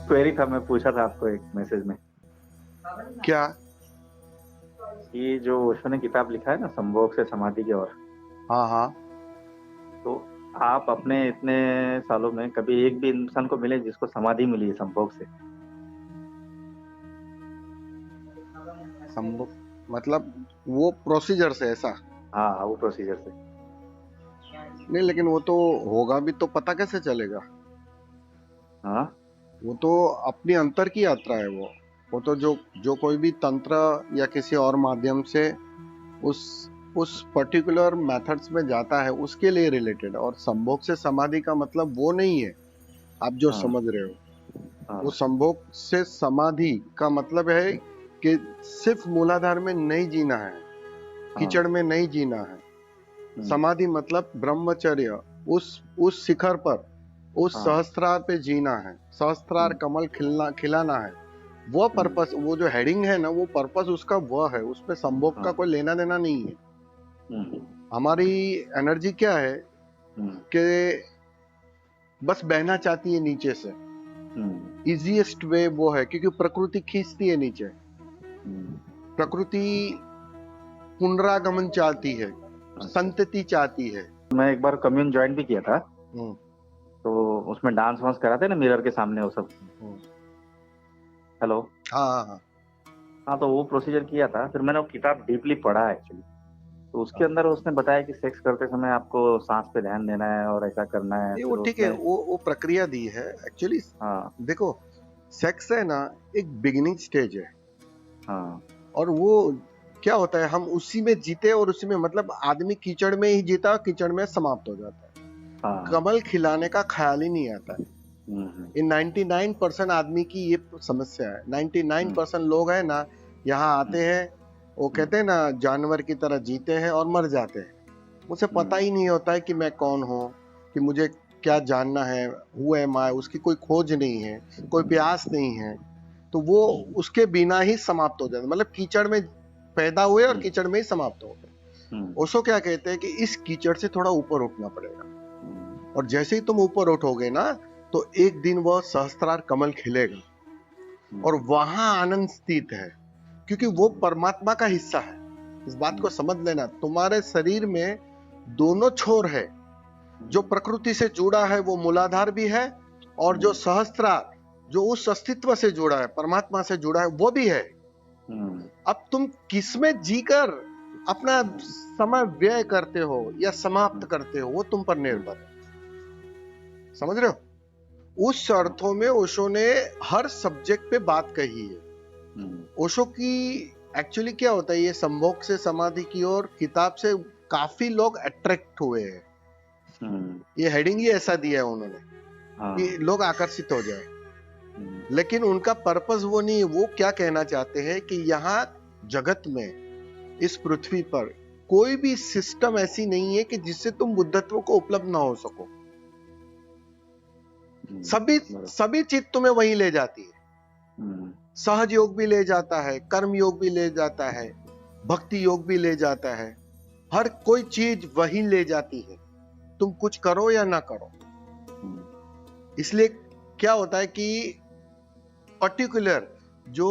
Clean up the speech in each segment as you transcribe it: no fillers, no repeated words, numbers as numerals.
Query था, मैं पूछा था आपको एक मैसेज में क्या? कि जो ओशो ने किताब लिखा है ना, संभोग से समाधि की ओर, हाँ हाँ। तो आप अपने इतने सालों में कभी एक भी इंसान को मिले जिसको समाधि मिली है संभोग से? संभव मतलब वो प्रोसीजर से ऐसा? हाँ, वो प्रोसीजर से। नहीं, लेकिन वो तो होगा भी तो पता कैसे चलेगा? हाँ। वो तो अपनी अंतर की यात्रा है वो तो जो जो कोई भी तंत्र या किसी और माध्यम से उस उस पर्टिकुलर मेथड्स में जाता है उसके लिए रिलेटेड। और संभोग से समाधि का मतलब वो नहीं है आप जो हाँ। समझ रहे हो। वो हाँ। संभोग से समाधि का मतलब है कि सिर्फ मूलाधार में नहीं जीना है, हाँ। कीचड़ में नहीं जीना है। हम्म। समाधि मतलब ब्रह्मचर्य, उस शिखर पर, उस हाँ। सहस्त्रार पे जीना है, सहस्त्रार हम्म। कमल खिलाना है। वो हम्म। पर्पस, वो जो हेडिंग है ना, वो पर्पस उसका वह है, उसमें संभोग का हाँ। कोई लेना देना नहीं है। हम्म। हमारी एनर्जी क्या है हम्म। कि बस बहना चाहती है नीचे से। हम्म। इजीएस्ट वे वो है, क्योंकि प्रकृति खींचती है नीचे। हम्म। प्रकृति पुनरागमन चाहती है, अच्छा। संतति चाहती है। मैं एक बार कम्यून ज्वाइन भी किया था, हम्म, तो उसमें डांस वांस कराते ना मिरर के सामने वो सब। हम्म। हेलो। हाँ हाँ हाँ हाँ, तो वो प्रोसीजर किया था, फिर मैंने वो किताब डीपली पढ़ा एक्चुअली। तो उसके हाँ। अंदर उसने बताया कि सेक्स करते समय आपको सांस पे ध्यान देना है और ऐसा करना है, नहीं, वो फिर ठीक है, उसमें। वो प्रक्रिया दी है एक्चुअली। हाँ। देखो, सेक्स है ना, एक बिगिनिंग स्टेज है। हाँ। और वो क्या होता है, हम उसी में जीते और उसी में, मतलब आदमी कीचड़ में ही जीता, कीचड़ में समाप्त हो जाता है। हाँ। कमल खिलाने का ख्याल ही नहीं आता है। हम्म। इन 99% आदमी की ये समस्या है। 99% हम्म। लोग हैं ना, यहाँ हम्म। आते हैं, वो हम्म। कहते हैं ना, जानवर की तरह जीते हैं और मर जाते हैं। उसे पता हम्म। ही नहीं होता है कि मैं कौन हूँ, कि मुझे क्या जानना है। हु एम आई, उसकी कोई खोज नहीं है, कोई प्यास नहीं है। तो वो उसके बिना ही समाप्त हो जाता, मतलब कीचड़ में पैदा हुए और हम्म। कीचड़ में ही समाप्त हो गए। हम्म। ओशो क्या कहते हैं कि इस कीचड़ से थोड़ा ऊपर उठना पड़ेगा। हम्म। और जैसे ही तुम ऊपर उठोगे ना, तो एक दिन वह सहस्त्रार कमल खिलेगा और हम्म। वहां आनंद स्थित है, क्योंकि वो परमात्मा का हिस्सा है। इस बात को हम्म। समझ लेना, तुम्हारे शरीर में दोनों छोर है। जो प्रकृति से जुड़ा है वो मूलाधार भी है, और जो हम्म। सहस्त्रार, जो उस अस्तित्व से जुड़ा है, परमात्मा से जुड़ा है, वो भी है। हम्म। अब तुम किसमें जीकर अपना समय व्यय करते हो या समाप्त करते हो, वो तुम पर निर्भर है। समझ रहे हो? उस अर्थों में ओशो ने हर सब्जेक्ट पे बात कही है। हम्म। ओशो की एक्चुअली क्या होता है, ये संभोग से समाधि की ओर किताब से काफी लोग अट्रैक्ट हुए हैं। हम्म। ये हेडिंग ही ऐसा दिया है उन्होंने कि हाँ। लोग आकर्षित हो जाए। हम्म। लेकिन उनका पर्पस वो नहीं है। वो क्या कहना चाहते हैं कि यहाँ जगत में, इस पृथ्वी पर कोई भी सिस्टम ऐसी नहीं है कि जिससे तुम बुद्धत्व को उपलब्ध ना हो सको। सभी बराबर। सभी चीज तुम्हें वहीं ले जाती है। हम्म। सहज योग भी ले जाता है, कर्म योग भी ले जाता है, भक्ति योग भी ले जाता है। हर कोई चीज वही ले जाती है, तुम कुछ करो या ना करो। हम्म। इसलिए क्या होता है कि पर्टिकुलर जो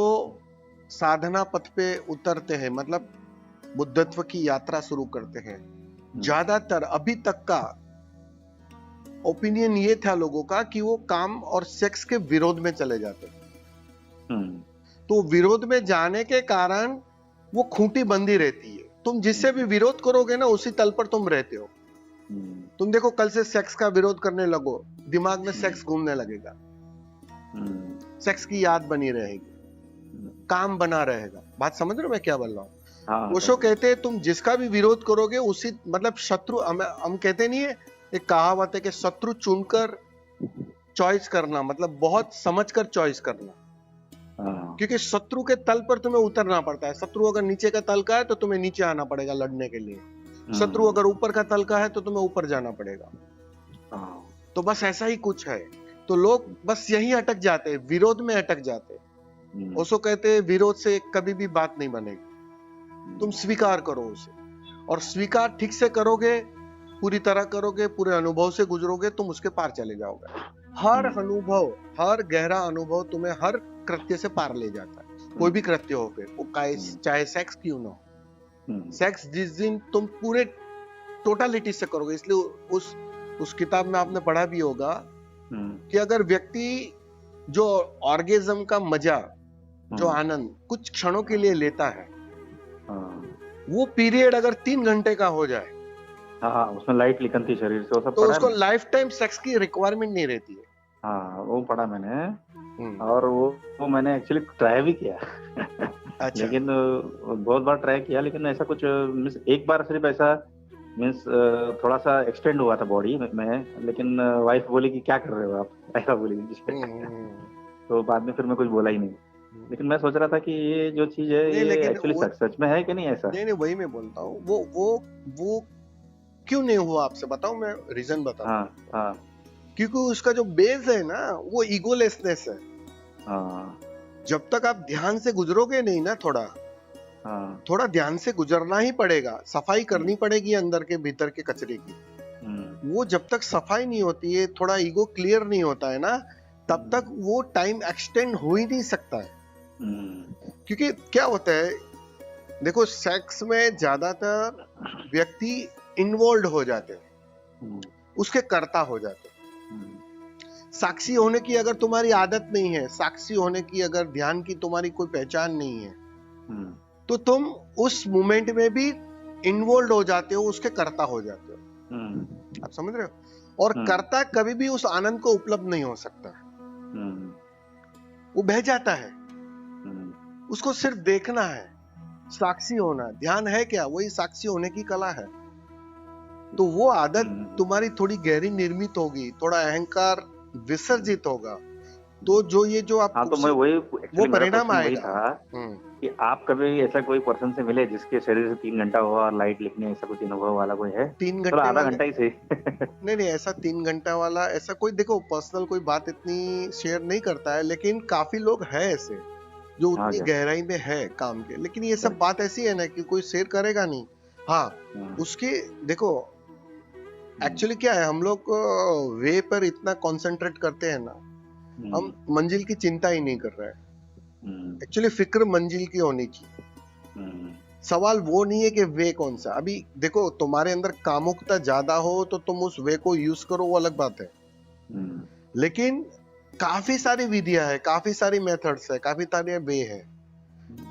साधना पथ पे उतरते हैं, मतलब बुद्धत्व की यात्रा शुरू करते हैं, ज्यादातर अभी तक का ओपिनियन ये था लोगों का कि वो काम और सेक्स के विरोध में चले जाते हैं। हम्म। तो विरोध में जाने के कारण वो खूंटी बंदी रहती है। तुम जिससे भी विरोध करोगे ना, उसी तल पर तुम रहते हो। तुम देखो, कल से सेक्स का विरोध करने लगो, दिमाग में सेक्स घूमने लगेगा, सेक्स की याद बनी रहेगी, काम बना रहेगा। बात समझ रहे हो मैं क्या बोल रहा हूँ? हाँ, ओशो कहते हैं तुम जिसका भी विरोध करोगे उसी, मतलब शत्रु, हम कहते नहीं है, एक कहावत है कि शत्रु चुनकर चॉइस करना, मतलब बहुत समझकर चॉइस करना। हाँ। क्योंकि शत्रु के तल पर तुम्हें उतरना पड़ता है। शत्रु अगर नीचे का तल का है तो तुम्हें नीचे आना पड़ेगा लड़ने के लिए। शत्रु अगर ऊपर का तल का है तो तुम्हें ऊपर जाना पड़ेगा। हाँ। तो बस ऐसा ही कुछ है। तो लोग बस यही अटक जाते हैं, विरोध में अटक जाते हैं। ओशो कहते हैं विरोध से कभी भी बात नहीं बनेगी, तुम स्वीकार करो उसे। और स्वीकार ठीक से करोगे, पूरी तरह करोगे, पूरे अनुभव से गुजरोगे, तुम उसके पार चले जाओगे। हर अनुभव, हर गहरा अनुभव तुम्हें हर कृत्य से पार ले जाता है। कोई भी कृत्य हो, फिर वो चाहे सेक्स क्यों ना हो। सेक्स जिस दिन तुम पूरे टोटलिटी से करोगे, इसलिए उस किताब में आपने पढ़ा भी होगा कि अगर व्यक्ति जो ऑर्गेज्म का मजा, जो आनंद कुछ क्षणों के लिए लेता है, वो पीरियड अगर 3 घंटे का हो जाए, हाँ उसमें लाइट निकलती शरीर से, वो सब तो पढ़ा उसको है। लाइफ टाइम सेक्स की रिक्वायरमेंट नहीं रहती है। हाँ वो पढ़ा मैंने, और वो मैंने एक्चुअली ट्राई भी किया अच्छा। लेकिन बहुत बार ट्राई किया, लेकिन ऐसा कुछ मीन्स एक बार सिर्फ ऐसा मीन्स थोड़ा सा एक्सटेंड हुआ था बॉडी में, लेकिन वाइफ बोली कि क्या कर रहे हो आप, ऐसा बोली तो बाद में फिर मैं कुछ बोला ही नहीं। लेकिन मैं सोच रहा था कि ये जो चीज है नहीं, ये लेकिन एक्चुअली सच में है कि नहीं ऐसा। नहीं, वही मैं बोलता हूँ, वो क्यों नहीं हुआ आपसे बताऊं, मैं रीजन बताता हूँ। हाँ क्योंकि उसका जो बेस है ना, वो ईगोलेसनेस है। हाँ जब तक आप ध्यान से गुजरोगे नहीं ना, थोड़ा ध्यान से गुजरना ही पड़ेगा, सफाई करनी पड़ेगी अंदर के भीतर के कचरे की। वो जब तक सफाई नहीं होती है, थोड़ा ईगो क्लियर नहीं होता है ना, तब तक वो टाइम एक्सटेंड हो ही नहीं सकता है। क्योंकि क्या होता है, देखो सेक्स में ज्यादातर व्यक्ति इन्वॉल्व हो जाते हैं, उसके कर्ता हो जाते हैं। साक्षी होने की अगर तुम्हारी आदत नहीं है, साक्षी होने की अगर ध्यान की तुम्हारी कोई पहचान नहीं है, तो तुम उस मोमेंट में भी इन्वॉल्व हो जाते हो, उसके कर्ता हो जाते हो। आप समझ रहे हो। और कर्ता कभी भी उस आनंद को उपलब्ध नहीं हो सकता, वो बह जाता है, उसको सिर्फ देखना है। साक्षी होना, ध्यान है क्या, वही साक्षी होने की कला है। तो वो आदत तुम्हारी थोड़ी गहरी निर्मित होगी, थोड़ा अहंकार विसर्जित होगा, तो जो आप हाँ, तो मैं वही वो परिणाम वही आएगा। था कि आप कभी ऐसा कोई पर्सन से मिले जिसके शरीर से 3 घंटा हुआ और लाइट लिखने, ऐसा कुछ अनुभव वाला कोई है? 3 चलो घंटे आधा वाले घंटा ही सही नहीं, ऐसा 3 घंटा वाला ऐसा कोई, देखो पर्सनल कोई बात इतनी शेयर नहीं करता है, लेकिन काफी लोग हैं ऐसे जो उतनी गहराई में है काम के। लेकिन ये सब बात ऐसी है ना कि कोई शेयर करेगा नहीं। हाँ, उसके देखो एक्चुअली क्या है, हम लोग वे पर इतना कंसंट्रेट करते हैं ना, हम मंजिल की चिंता ही नहीं कर रहे हैं। एक्चुअली फिक्र मंजिल की होनी चाहिए। सवाल वो नहीं है कि वे कौन सा। अभी देखो तुम्हारे अंदर कामुकता ज्यादा हो तो तुम उस वे को यूज करो, वो अलग बात है। लेकिन काफी सारी विधियां है, काफी सारी मेथड्स है, काफी सारे वे है।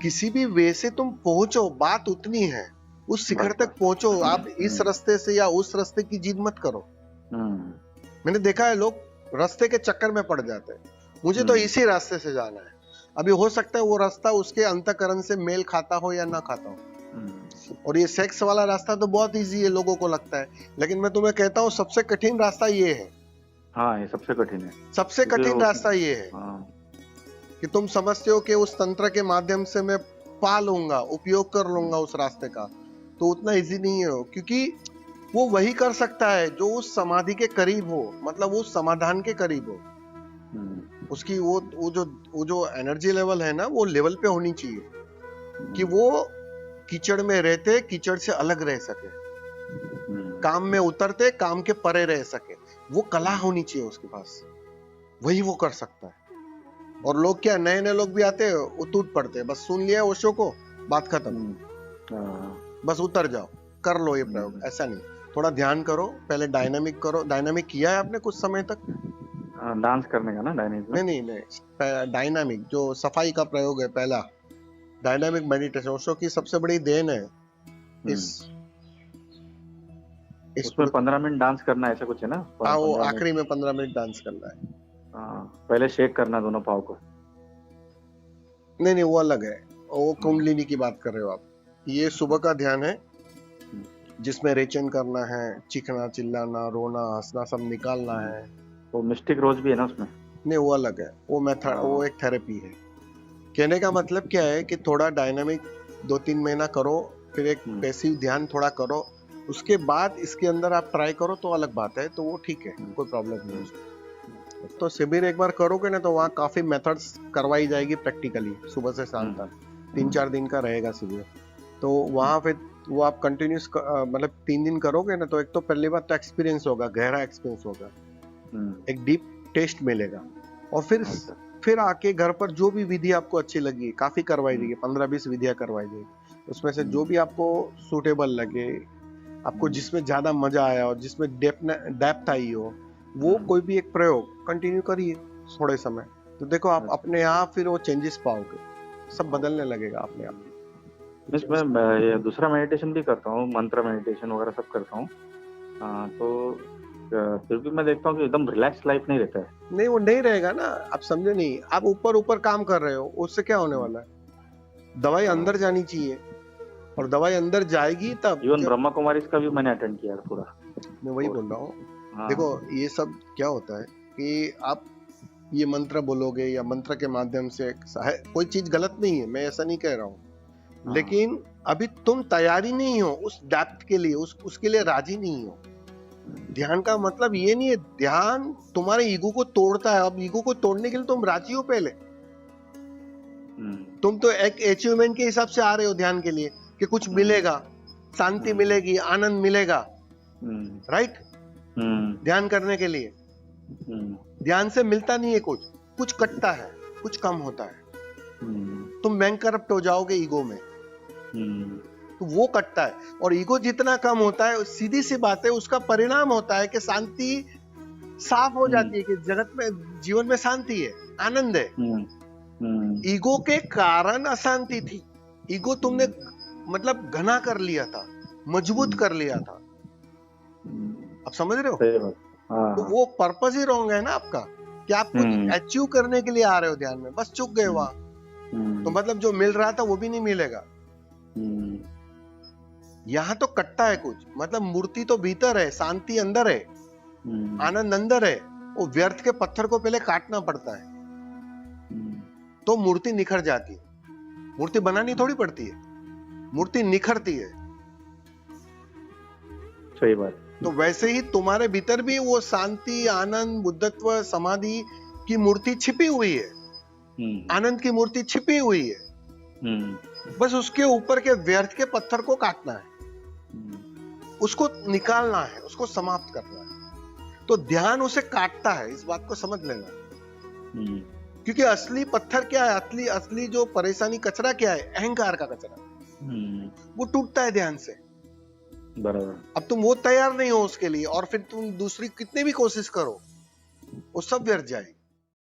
किसी भी वे से तुम पहुंचो, बात उतनी है, उस शिखर तक पहुंचो। आप इस रास्ते से या उस रास्ते की जिद मत करो। मैंने देखा है लोग रास्ते के चक्कर में पड़ जाते हैं, मुझे तो इसी रास्ते से जाना है। अभी हो सकता है वो रास्ता उसके अंतःकरण से मेल खाता हो या ना खाता हो। और ये सेक्स वाला रास्ता तो बहुत इजी है, लोगों को लगता है, लेकिन मैं तुम्हें कहता हूँ सबसे कठिन रास्ता ये है। हाँ, ये सबसे कठिन है। सबसे कठिन रास्ता ये है कि तुम समझते हो कि उस तंत्र के माध्यम से मैं पा लूंगा, उपयोग कर लूंगा उस रास्ते का, तो उतना इजी नहीं है। क्योंकि वो वही कर सकता है जो उस समाधि के करीब हो, मतलब उस समाधान के करीब हो। उसकी वो जो एनर्जी लेवल है ना, वो लेवल पे होनी चाहिए कि वो कीचड़ में रहते कीचड़ से अलग रह सके, काम में उतरते काम के परे रह सके। वो कला होनी चाहिए उसके पास, वही वो कर सकता है। और लोग क्या, नए नए लोग भी आते हैं, वो टूट पड़ते हैं, बस सुन लिया ओशो को, बात खत्म, बस उतर जाओ, कर लो ये प्रयोग। ऐसा नहीं, थोड़ा ध्यान करो, पहले डायनामिक करो। डायनामिक किया है आपने कुछ समय तक? डांस करने का ना डायनामिक? नहीं, डायनामिक जो सफाई का प्रयोग है, पहला डायनामिक मेडिटेशन ओशो की सबसे बड़ी देन है। उसमें 15 मिनट डांस करना, ऐसा कुछ है ना? हाँ, वो आखिरी में 15 मिनट डांस करना है। पहले शेक करना दोनों पाँव को। नहीं, वो अलग है, वो कुंडलिनी की बात कर रहे हो आप। ये सुबह का ध्यान है जिसमें रेचन करना है, चीखना, चिल्लाना, रोना, हंसना सब निकालना है। वो मिस्टिक रोज भी है ना उसमें? नहीं, वो अलग है, वो मेथड, वो एक थेरेपी है। कहने का मतलब क्या है कि थोड़ा डायनामिक 2-3 महीना करो, फिर एक पैसिव ध्यान थोड़ा करो, उसके बाद इसके अंदर आप ट्राई करो तो अलग बात है, तो वो ठीक है, कोई प्रॉब्लम नहीं है। तो शिविर एक बार करोगे ना, तो वहाँ काफी मेथड्स करवाई जाएगी प्रैक्टिकली, सुबह से शाम तक 3-4 दिन का रहेगा शिविर। तो वहाँ फिर वो आप कंटिन्यूस मतलब 3 दिन करोगे ना, तो एक तो पहली बात तो एक्सपीरियंस होगा, गहरा एक्सपीरियंस होगा, एक डीप टेस्ट मिलेगा। और फिर आके घर पर जो भी विधि आपको अच्छी लगी, काफी करवाई जाएगी, 15-20 विधियां करवाई जाएगी, उसमें से जो भी आपको सूटेबल लगे, आपको जिसमें ज्यादा मजा आया और जिसमें डेप्थ आई हो, वो कोई भी एक प्रयोग कंटिन्यू करिए थोड़े समय, तो देखो आप अपने आप फिर वो चेंजेस पाओगे, सब बदलने लगेगा अपने आप। मीन्स मैं ये दूसरा मेडिटेशन भी करता हूँ, मंत्र मेडिटेशन वगैरह सब करता हूँ। तो फिर भी मैं देखता हूँ कि एकदम रिलैक्स लाइफ नहीं रहता है। नहीं, वो नहीं रहेगा ना, आप समझे नहीं, आप ऊपर ऊपर काम कर रहे हो, उससे क्या होने वाला है? दवाई अंदर जानी चाहिए, और दवाई अंदर जाएगी तब। इवन ब्रह्मा कुमारी का भी मैंने अटेंड किया पूरा। मैं वही बोल रहा हूँ। हाँ। देखो ये सब क्या होता है कि आप ये मंत्र बोलोगे या मंत्र के माध्यम से कोई चीज गलत नहीं है, मैं ऐसा नहीं कह रहा हूँ, लेकिन अभी तुम तैयारी नहीं हो उस डेप्थ के लिए, उसके लिए राजी नहीं हो। ध्यान का मतलब ये नहीं है, ध्यान तुम्हारे ईगो को तोड़ता है। अब ईगो को तोड़ने के लिए तुम राजी हो पहले। तुम तो एक अचीवमेंट के हिसाब से आ रहे हो ध्यान के लिए कि कुछ मिलेगा, शांति मिलेगी, आनंद मिलेगा, राइट? ध्यान करने के लिए ध्यान से मिलता नहीं है, कुछ कटता है, कुछ कम होता है। तुम बैंकरप्ट हो जाओगे ईगो में, तो वो कटता है। और ईगो जितना कम होता है, सीधी सी बात है, उसका परिणाम होता है कि शांति साफ हो जाती है, कि जगत में, जीवन में शांति है, आनंद है। ईगो के कारण अशांति थी। ईगो तुमने मतलब घना कर लिया था, मजबूत कर लिया था। आप समझ रहे हो? तो वो पर्पस ही रॉन्ग है ना आपका, कि आप कुछ अचीव करने के लिए आ रहे हो ध्यान में, बस चुक गए वहां, तो मतलब जो मिल रहा था वो भी नहीं मिलेगा। यहाँ तो कट्टा है कुछ, मतलब मूर्ति तो भीतर है, शांति अंदर है, आनंद अंदर है। वो व्यर्थ के पत्थर को पहले काटना पड़ता है, तो मूर्ति निखर जाती है। मूर्ति बनानी थोड़ी पड़ती है, मूर्ति निखरती है। सही बात। तो वैसे ही तुम्हारे भीतर भी वो शांति, आनंद, बुद्धत्व, समाधि की मूर्ति छिपी हुई है, आनंद की मूर्ति छिपी हुई है। बस उसके ऊपर के व्यर्थ के पत्थर को काटना है, उसको निकालना है, उसको समाप्त करना है। तो ध्यान उसे काटता है, इस बात को समझ लेना। क्योंकि असली पत्थर क्या है, असली जो परेशानी, कचरा क्या है? अहंकार का कचरा। वो टूटता है ध्यान से। बराबर। अब तुम वो तैयार नहीं हो उसके लिए, और फिर तुम दूसरी कितनी भी कोशिश करो, वो सब व्यर्थ जाएगी।